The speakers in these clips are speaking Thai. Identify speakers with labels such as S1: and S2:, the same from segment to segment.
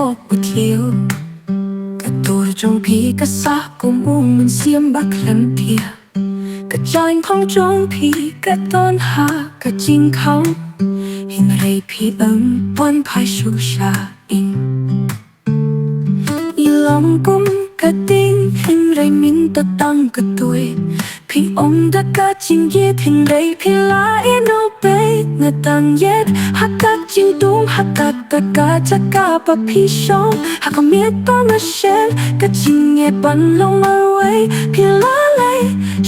S1: อกบุเทียวกะตัวจงพีกะซากุมอุ้มมันเสียมบักแหลมเทียกะจอยของจงพีกะต้นหากะจริงเขาเห็นไรพี่ปนพายชูชาอิงอีลองกุมกะติ้งเห็นไรมินตะตังกะตุยพี่ดะกะจิงเย็ดเห็นไรพี่ลาเอโนเปงะตังเย็ดฮักกะจิงตุงฮักกะตะกะจะกะปะพี่ชงฮักกะเมียตอมาเชนกะจิงเย็ดบันลงมาไว้พี่ลาเลย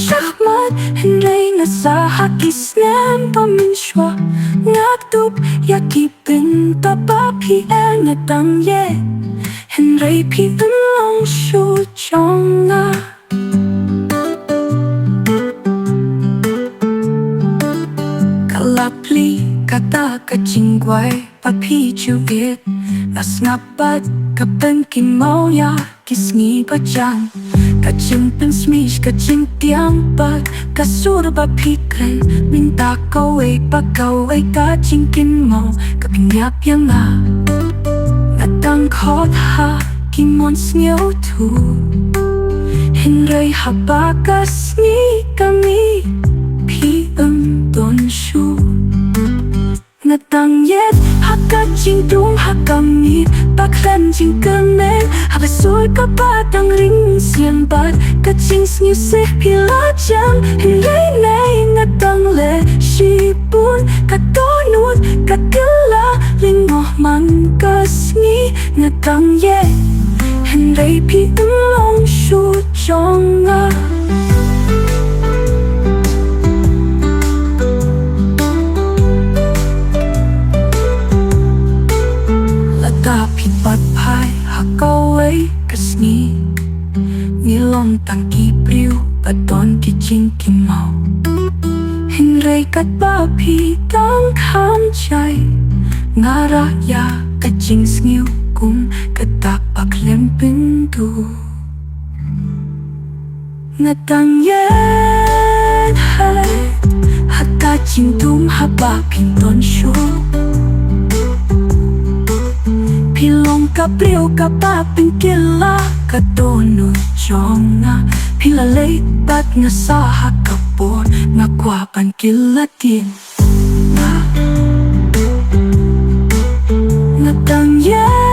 S1: ชักมัดเห็นไรงะซาฮักกิสแนมปะมินชัวงักตุบอยากกิเป็นตะปะพี่เองะตังเย็ดเห็นไรพี่ลงชูจงอะลับลีกะตากะจิงไว้ปะพี่จูเอ็ดลัสงับบัดกะเป็นกินเมายากิสงีปะจังกะจิงเป็นสมิชกะจิงเตียงบัดกะสูรบะพี่เกรนมินตาเกาเอปะเกาเอกะจิงกินเมากะพิงยับยังงากะตังขอทากินมอนสเนียวทูเห็นไรฮับบากะสงีกะมีพี่ตนชูงะตังเย็ดฮักกะจิงตุงฮักกะมีปากแหลมจิงกะเมนฮักกะสวยกะปาตังริงเสียงบัดกะจิงสนิวเซพี่ลาจังเห็นไรในงะตังเลชีปุนกะโตนูดกะกะลาลิงอมันกะสงีงะตังเย็ดเห็นไรพี่ลงชูจงอะพี่ปัดพายหักเอาไว้กะสนีนี่ลองตั้งกี่ปลิวปัดตอนที่จริงกินเมาเห็นไรกัดบ้าพี่ต้องข้ามใจงาระยากะจิงสงิวกุมกะตักปักเล่มเป็นดูงะตังเย็ดให้ฮักกะจิงตุมฮับบาพินตอนชูพี่ลงกะเปรี้ยวกะปาเป็นกิลลากะโดนุจองอะพี่ละเลยบัดงะซาฮักกะปวดงะกว่าปันกิลละเตียนงะตังเย็